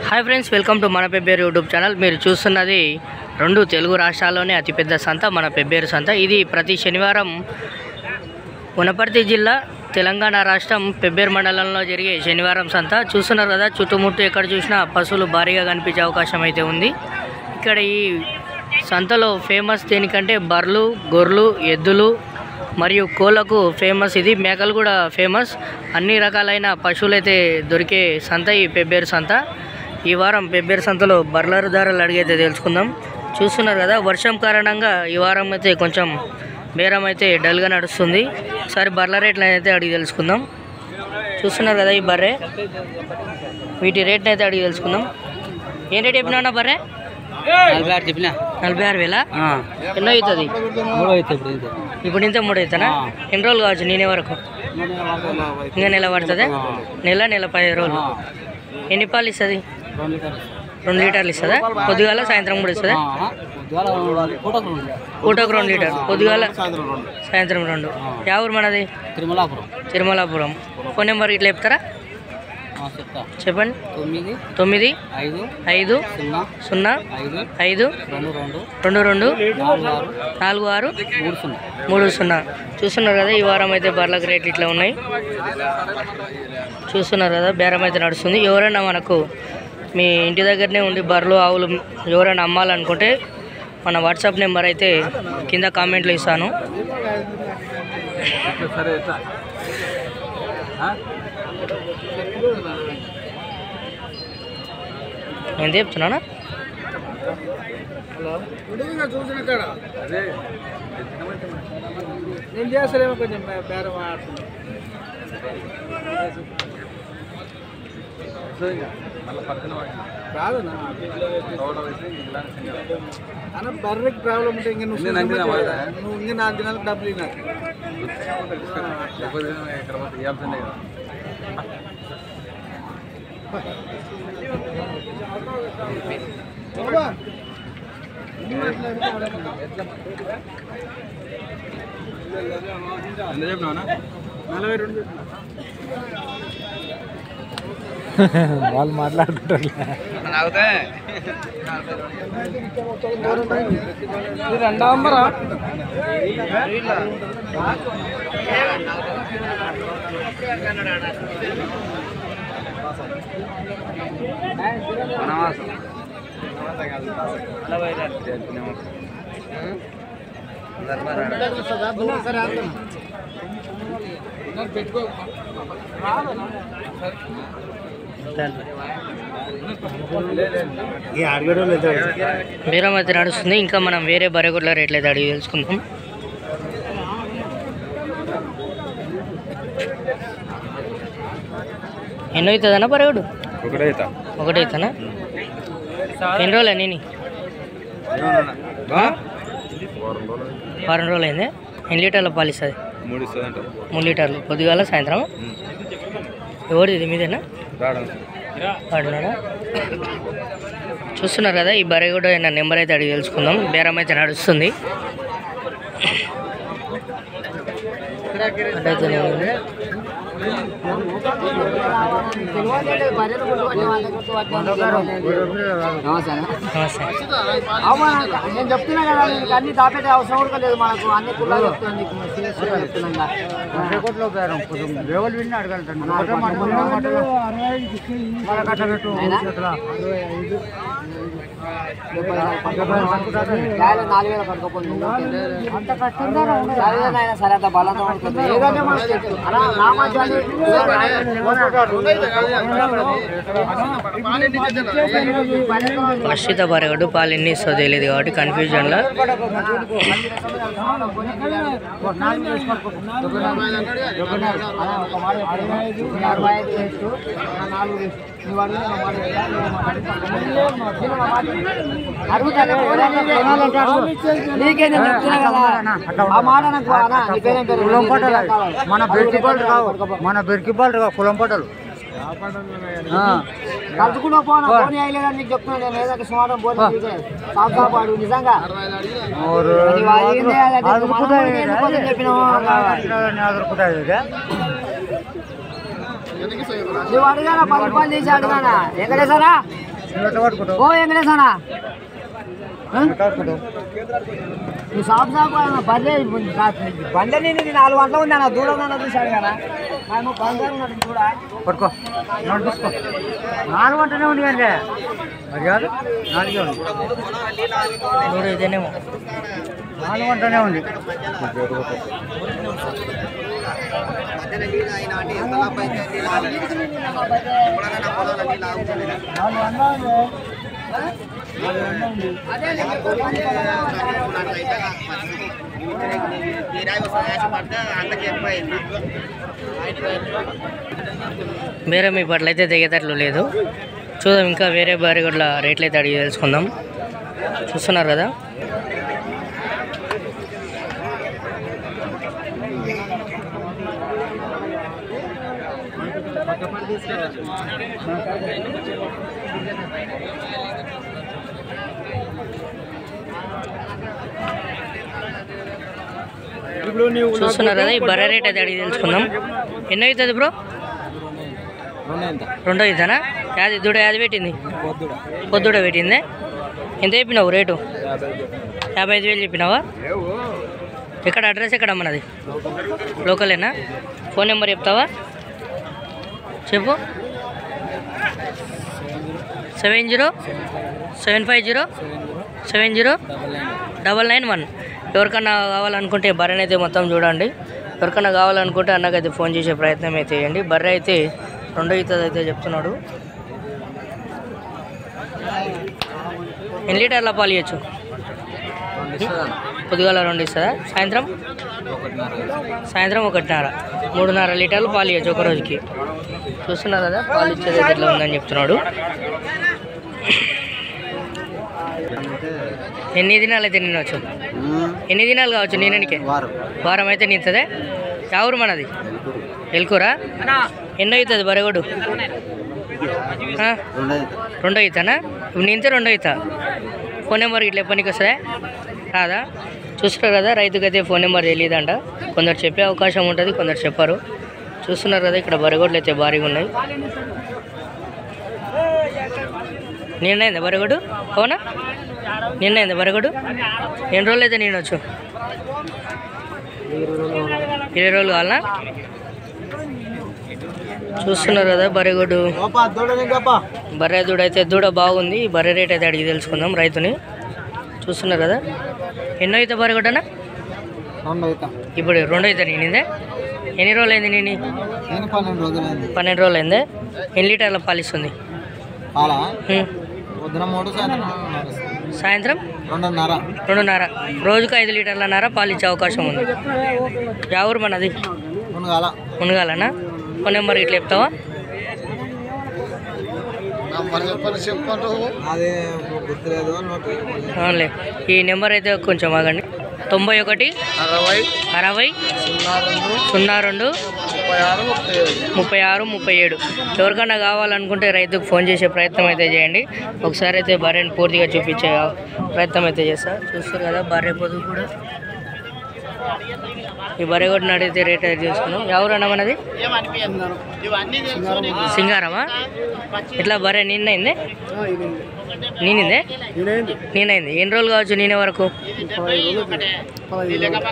Hi friends, welcome to మన Pebbair YouTube channel. మీరు చూస్తున్నది రెండు తెలుగు రాష్ట్రాల్లోనే అతిపెద్ద సంత, మన పెబ్బేరు సంత. ఇది ప్రతి శనివారం వనపర్తి జిల్లా, తెలంగాణ రాష్ట్రం పెబ్బేరు మండలంలో జరిగే శనివారం సంత. చూస్తున్నారు కదా, చుట్టుముట్టు ఎక్కడ చూసినా పశువులు భారీగా కనిపించే అవకాశం అయితే ఉంది. ఇక్కడ ఈ సంతలో ఫేమస్ దేనికంటే బర్రెలు, గొర్రెలు, ఎద్దులు మరియు కోళ్ళకు ఫేమస్. ఇది మేకలు కూడా ఫేమస్. అన్ని రకాలైన పశువులు అయితే దొరికే సంత ఈ పెబ్బేరు సంత. ఈ వారం పెబ్బేరు సంతలో బర్రెల ధరలు అడిగైతే తెలుసుకుందాం. చూస్తున్నారు కదా, వర్షం కారణంగా ఈ వారం అయితే కొంచెం బేరం అయితే డల్గా నడుస్తుంది. ఒకసారి బర్రెల రేట్లను అయితే అడిగి తెలుసుకుందాం. చూస్తున్నారు కదా, ఈ బర్రె వీటి రేట్ని అయితే అడిగి తెలుసుకుందాం. ఏం రేట్ చెప్పినా బర్రె? 46 చెప్పినా. 46,000. ఎన్నో అవుతుంది ఇప్పుడు? ఇంత 3 అవుతానా? ఎన్ని రోజులు కావచ్చు నేనే వరకు? ఇంకా నెల పడుతుంది. నెల 15 రోజులు. ఎన్ని పాలు ఇస్తుంది? 2 లీటర్లు ఇస్తుందా? పొద్దుగాల సాయంత్రం కూడా ఇస్తుందా? పూటకు 2 లీటర్లు, పొద్దుగాల సాయంత్రం 2. యా ఊరు మనది? తిరుమలాపురం. ఫోన్ నెంబర్ ఇట్లా చెప్తారా? చెప్పండి. 9 5 0 5 22 46 30. చూస్తున్నారు కదా, ఈ వారం అయితే బర్రెలకు రేట్లు ఇట్లా ఉన్నాయి. చూస్తున్నారు కదా, బేరం అయితే నడుస్తుంది. ఎవరైనా మనకు మీ ఇంటి దగ్గరనే ఉండి బర్రెలు, ఆవులు ఎవరైనా అమ్మాలనుకుంటే మన వాట్సాప్ నెంబర్ అయితే కింద కామెంట్లో ఇస్తాను. నేను చెప్తున్నానా? నేను చేస్తలేమో కొంచెం బేరం కాదన్నా. అన్న బర్రెకి ప్రాబ్లం ఉంటే ఇంక నువ్వు ఇంక 4 దినాలకు డబ్బులు ఇవ్వాలి. ఎంత చెప్పినా? 42 వాళ్ళు మాట్లాడుకుంటారు. రెండో అమ్మరా పెట్టుకో. బేరం అయితే నడుస్తుంది. ఇంకా మనం వేరే బర్రెగొడ్ల రేట్లు అయితే అడిగి తెలుసుకుందాం. ఎన్నో అవుతుందన్నా బర్రెగొడ్డు? 1 అవుతానా? ఎన్ని రోజులు నేను? 4 రోజులు అయింది. ఎన్ని లీటర్ల పాలు ఇస్తుంది? 3 లీటర్లు, పొద్దుగాల సాయంత్రం. ఎవరు ఇది? మీదేనా? వాడున్నాడా? చూస్తున్నారు కదా, ఈ బర్రె కూడా నా నెంబర్ అయితే అడిగి తెలుసుకుందాం. బేరం అయితే నడుస్తుంది. నేను చెప్తున్నా కదా, నీకు అన్ని దాపేట అవసరం కూడా లేదు. మనకు అన్ని కులా చెప్తున్నాను. సరే, అంత బలంగా ఉంటుంది. ప్రస్తుత బర్రెగొడ్డు పాలు ఎన్ని ఇస్తుందో తెలియదు కాబట్టి కన్ఫ్యూజన్లో. మన బెర్కిపాలు కులం పట్టలు కలుసుకుంటూ పోనా పోనీ అయ్యలేదని నీకు చెప్తున్నాను. నేను ఏదైనా సుమారు పోనీ సాగుపాడు నిజంగా నువ్వు అడిగానా 10 రూపాయలు తీసి అడిగానా? వెంకటేశ్వరా ఓ వెంకటేశ్ అన్న నువ్వు షాప్ బండి నేను 4 గంటలు ఉంది అన్న దూరం అన్న చూశాను కదా నువ్వు బంగారు ఉన్నట్టు కూడా పట్టుకో తీసుకో 4 గంటనే ఉంది అంటే మరి కాదు 4 ఉంది ఇదేనేమో 4 గంటనే ఉంది వేరే మీ పట్ల అయితే దిగేటట్లు లేదు. చూద్దాం ఇంకా వేరే బారిగొడ్ల రేట్లు అయితే అడిగి తెలుసుకుందాం. చూస్తున్నారు కదా ఈ బర్రె రేట్ అయితే అడిగి తెలుసుకుందాం. ఎన్నో అవుతుంది బ్రో? 2 అవుతానా? యాది దూడ యాది పెట్టింది? పొద్దుడ పెట్టిందే. ఎంత చెప్పినావు రేటు? 55,000 చెప్పినావా? ఎక్కడ అడ్రస్ ఎక్కడ మనది? లోకలేనా? ఫోన్ నెంబర్ చెప్తావా? చెప్పు. 7075070991. ఎవరికన్నా కావాలనుకుంటే బర్రెని అయితే మొత్తం చూడండి. ఎవరికన్నా కావాలనుకుంటే అన్నకైతే ఫోన్ చేసే ప్రయత్నం అయితే చేయండి. బర్రె అయితే 2 అవుతుంది అయితే చెప్తున్నాడు. ఎన్ని లీటర్ల పాలు ఇవ్వచ్చు? పొద్దుగాల 2 ఇస్తుందా? సాయంత్రం 1.5 3.5 లీటర్లు పాలు ఇవ్వచ్చు ఒక రోజుకి. చూస్తున్నారు కదా పాలు ఇచ్చేది ఎట్లా ఉందని చెప్తున్నాడు. ఎన్ని దినాలు అయితే నిన్నవచ్చు? ఎన్ని దినాలు కావచ్చు నేననికి? వారం అయితే నింతదే. ఎవరు మనది? ఎల్కూరా? ఎన్నో అవుతుంది బరగొడు? 2 అవుతానా? ఇప్పుడు నింతే 2 అవుతా. ఫోన్ నెంబర్ ఇట్లా ఎప్పటికి వస్తుందా? రాదా? చూస్తున్నారు కదా రైతుకి అయితే ఫోన్ నెంబర్ తెలియదంట. కొందరు చెప్పే అవకాశం ఉంటుంది, కొందరు చెప్పారు. చూస్తున్నారు కదా ఇక్కడ బరగొడ్లు అయితే భారీగా ఉన్నాయి. నిన్నైందా బరగొడు? అవునా? నిన్నైందా బరగొడు? ఎన్ని రోజులు అయితే నేనొచ్చు? 20 రోజులు కావాలనా? చూస్తున్నారు కదా బర్రెగొడ్డు. బర్రె దూడ అయితే దూడ బాగుంది. బర్రె రేట్ అయితే అడిగి తెలుసుకుందాం రైతుని. చూస్తున్నారు కదా ఎన్నో అయితే బర్రెగొడ్డనా? ఇప్పుడు 2 అయితే నేనిందే. ఎన్ని రోజులు అయింది నేను? 12 రోజులు అయిందే. ఎన్ని లీటర్ల పాలు ఇస్తుంది? సాయంత్రం 2.5. రోజుకు 5 లీటర్లన్నర పాలు ఇచ్చే అవకాశం ఉంది. ఎవరు మనది? మునగాలనా? ఫోన్ నెంబర్ ఇట్లా చెప్తావా? అవునులే ఈ నెంబర్ అయితే కొంచెం ఆగండి. 91 60 02 36 37. ఎవరికన్నా కావాలనుకుంటే రైతుకు ఫోన్ చేసే ప్రయత్నం అయితే చేయండి. ఒకసారి అయితే బర్రెని పూర్తిగా చూపించే ప్రయత్నం అయితే చేస్తారు. చూస్తారు కదా బర్రె పొదుగు కూడా. ఈ బర్రె కొట్టిన అడిగితే రేట్ అయితే చేసుకున్నాం. ఎవరన్నా మనది? సింగారమా? ఇట్లా బర్రె నిన్నైందే? నేనిందే? నేనైంది. ఎన్ని రోజులు కావచ్చు నేనే వరకు?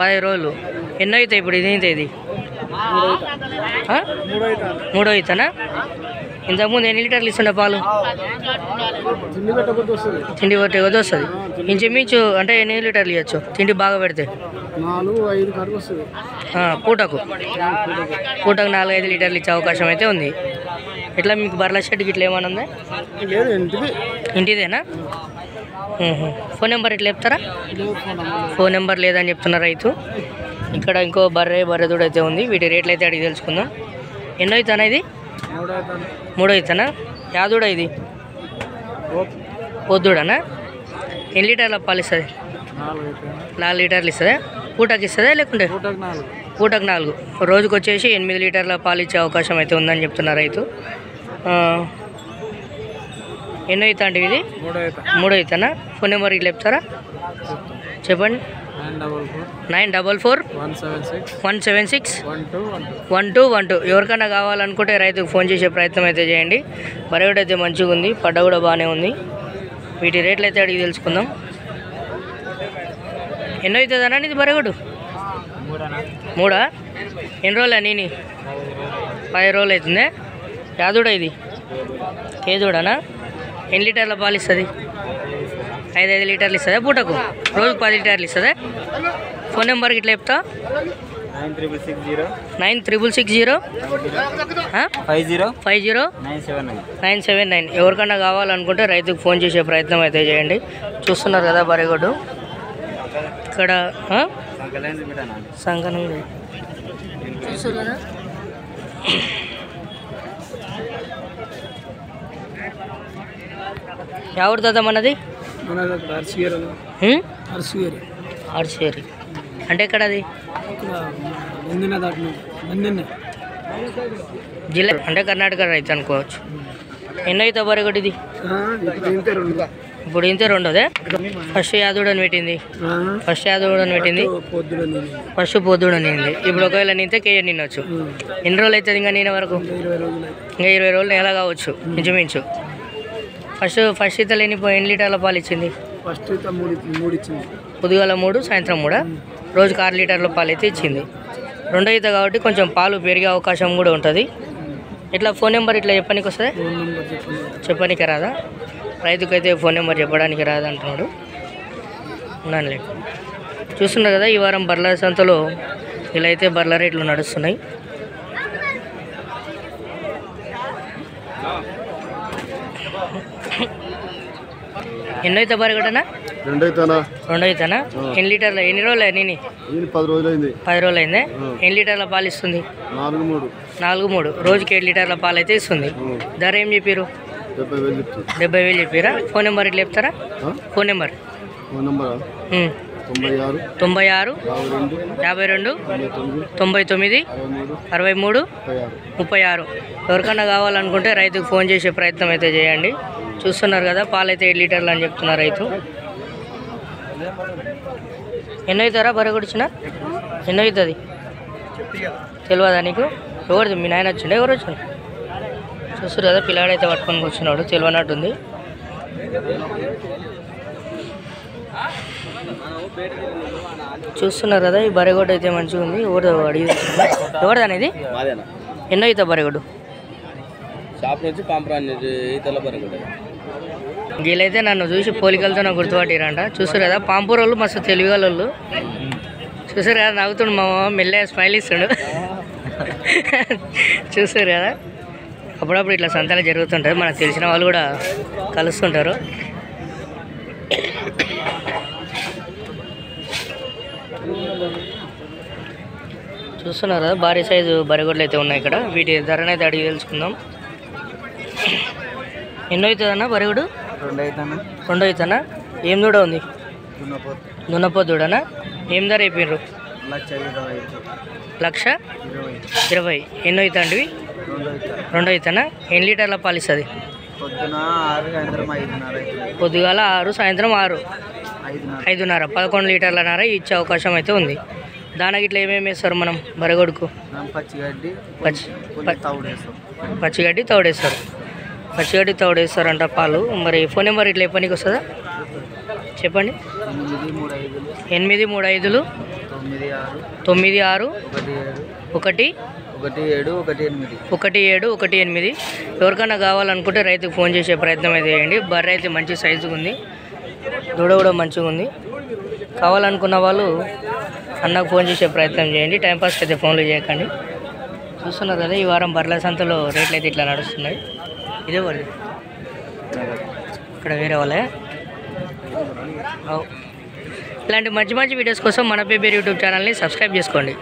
10 రోజులు. ఎన్నో అవుతాయి ఇప్పుడు? ఇది ఇది 3 అవుతానా? ఇంతకుముందు ఎన్ని లీటర్లు ఇస్తుండే పాలు? తిండి కొట్టే కొద్ది వస్తుంది. ఇంచుమించు అంటే ఎన్ని లీటర్లు ఇవ్వచ్చు తిండి బాగా పెడితే? 4-5 వస్తుంది. పూటకు 4-5 లీటర్లు ఇచ్చే అవకాశం అయితే ఉంది. ఎట్లా మీకు బర్ల షెడ్కి ఇట్లా ఏమన్నా ఉందా? ఇంటిదేనా? ఫోన్ నెంబర్ ఇట్లా చెప్తారా? ఫోన్ నెంబర్ లేదని చెప్తున్నారు రైతు. ఇక్కడ ఇంకో బర్రె దూడ అయితే ఉంది. వీటి రేట్లు అయితే అడిగి తెలుసుకుందాం. ఎన్నో అవుతానా ఇది? 3 అవుతానా? యాదూడ ఇది? పొద్దుడనా? ఎన్ని లీటర్ల పాలు ఇస్తుంది? 4 లీటర్లు ఇస్తుందా? పూటకి ఇస్తుందా లేకుంటే? పూటకు 4. రోజుకు వచ్చేసి 8 లీటర్ల పాలు ఇచ్చే అవకాశం అయితే ఉందని చెప్తున్నారు రైతు. ఎన్నో అవుతా అంటే ఇది? 3 అవుతానా? ఫోన్ నెంబర్ ఇట్లా చెప్తారా? చెప్పండి. 944 176 1212. ఎవరికైనా కావాలనుకుంటే రైతుకు ఫోన్ చేసే ప్రయత్నం అయితే చేయండి. బరగడు అయితే మంచిగా ఉంది, పడ్డ కూడా బాగానే ఉంది. వీటి రేట్లు అయితే అడిగి తెలుసుకుందాం. ఎన్నో అవుతుందన్నా ఇది బరగడు? 3 ఎన్ని రోజులు నేను 10 రోజులు అవుతుందే. యాదుడా ఇది? కేజుడానా? ఎన్ని లీటర్ల పాలు ఇస్తుంది? 5 లీటర్లు ఇస్తుందా పూటకు? రోజుకు 10 లీటర్లు ఇస్తుందా? ఫోన్ నెంబర్కి ఇట్లా చెప్తా. 9660 50 ఎవరికన్నా కావాలనుకుంటే రైతుకు ఫోన్ చేసే ప్రయత్నం అయితే చేయండి. చూస్తున్నారు కదా బరిగొడ్డు ఇక్కడ సంకనం చూస్తారు కదా. ఎవరు దాదా మనది? ఆర్సియరి అంటే ఎక్కడ అది? జిల్లా అంటే కర్ణాటక రైతు అనుకోవచ్చు. ఎన్నో అవుతా బరగొడ్డు ఇది? ఇప్పుడు ఇంతే రెండోదే. ఫస్ట్ యాదవుడని పెట్టింది, ఫస్ట్ పొద్దుడని నింది. ఇప్పుడు ఒకవేళ నింతే కేజీ నిన్నొచ్చు. ఎన్ని రోజులు అవుతుంది ఇంకా నేను వరకు? ఇంకా 20 రోజులు నెల కావచ్చు ఇంచుమించు. ఫస్ట్ ఇతలు ఎన్ని లీటర్ల పాలు ఇచ్చింది? పొద్దుగాల 3 సాయంత్రం 3 రోజుకు 6 లీటర్ల పాలు అయితే ఇచ్చింది. రెండో ఈత కాబట్టి కొంచెం పాలు పెరిగే అవకాశం కూడా ఉంటుంది. ఇట్లా ఫోన్ నెంబర్ ఇట్లా చెప్పడానికి వస్తుంది? చెప్పడానికి రాదా? రైతుకైతే ఫోన్ నెంబర్ చెప్పడానికి రాదంటున్నాడు. ఉన్నానులే. చూస్తున్నారు కదా ఈ వారం బర్ల సంతలో ఇలా అయితే బర్ల రేట్లు నడుస్తున్నాయి. ఎన్నో అయితే బరగడనా? 2 అవుతానా? ఎన్ని లీటర్ల? ఎన్ని రోజులు నేను? 10 రోజులు అయిందే. ఎన్ని లీటర్ల పాలు ఇస్తుంది? 4-3 రోజుకి 7 లీటర్ల పాలు అయితే ఇస్తుంది. ధర ఏం చెప్పారు? 70,000 చెప్పారా? ఫోన్ నెంబర్ ఇట్లా చెప్తారా? Phone number 96 52 99 63 36. ఎవరికన్నా కావాలనుకుంటే రైతుకు ఫోన్ చేసే ప్రయత్నం అయితే చేయండి. చూస్తున్నారు కదా పాలు అయితే 7 లీటర్లు అని చెప్తున్నారు రైతు. ఎన్నో అవుతారా బరగొడిచిన? ఎన్నో అవుతుంది తెలియదా నీకు? ఎవరిది? మీ నాయన వచ్చిండే? ఎవరు వచ్చిండు? చూస్తారు కదా పిల్లాడైతే పట్టుకొని కూర్చున్నాడు, తెలియనట్టుంది. చూస్తున్నారు కదా ఈ బరగొడ్డు అయితే మంచిగా ఉంది. ఎవరిదో అడిగి ఎవరిది అనేది? ఎన్నో అవుతా బరగొడ్డు? వీళ్ళైతే నన్ను చూసి పోలికలతో నాకు గుర్తుపట్టిరంట. చూసారు కదా పాంపూర్ వాళ్ళు మస్తు తెలివిగల. చూసారు కదా నవ్వుతుండు మా మెల్లగా స్మైల్ ఇస్తాడు. చూసారు కదా అప్పుడప్పుడు ఇట్లా సంతాలు జరుగుతుంటాయి. మనకు తెలిసిన వాళ్ళు కూడా కలుస్తుంటారు. చూస్తున్నారు కదా భారీ సైజు బరిగొడ్లు అయితే ఉన్నాయి ఇక్కడ. వీటి ధరనైతే అడిగి తెలుసుకుందాం. ఎన్నో అవుతుందన్నా బరిగొడు? 2 అవుతానా? ఏం దూడ ఉంది? దున్నపోతు దూడనా? ఏం ధర అయిపోయినారు? 1,20,000. ఎన్నో అవుతా అండి? 2 అవుతానా? ఎన్ని లీటర్ల పాలు ఇస్తుంది? పొద్దుగాల 6 సాయంత్రం 6 5:30 11 లీటర్లన్నర ఇచ్చే అవకాశం అయితే ఉంది. దానికి ఇట్లా ఏమేమి వేస్తారు మనం బరగొడుకు? పచ్చిగడ్డి తౌడేస్తారు. పచ్చిగడ్డి తౌడేస్తారంట పాలు. మరి ఫోన్ నెంబర్ ఇట్లా చెప్పనీకి వస్తుందా? చెప్పండి. 835 96 1718. ఎవరికైనా కావాలనుకుంటే రైతుకు ఫోన్ చేసే ప్రయత్నం అయితే చేయండి. బర్రె అయితే మంచి సైజుగా ఉంది, దూడ కూడా మంచిగా ఉంది. కావాలనుకున్న వాళ్ళు అన్నకు ఫోన్ చేసే ప్రయత్నం చేయండి. టైంపాస్కి అయితే ఫోన్లు చేయకండి. చూస్తున్నారు కదా ఈ వారం బర్రెల సంతలో రేట్లు అయితే ఇట్లా నడుస్తున్నాయి. ఇదే వరది ఇక్కడ వేరే వాళ్ళే. ఇలాంటి మంచి మంచి వీడియోస్ కోసం మన పేపర్ యూట్యూబ్ ఛానల్ని సబ్స్క్రైబ్ చేసుకోండి.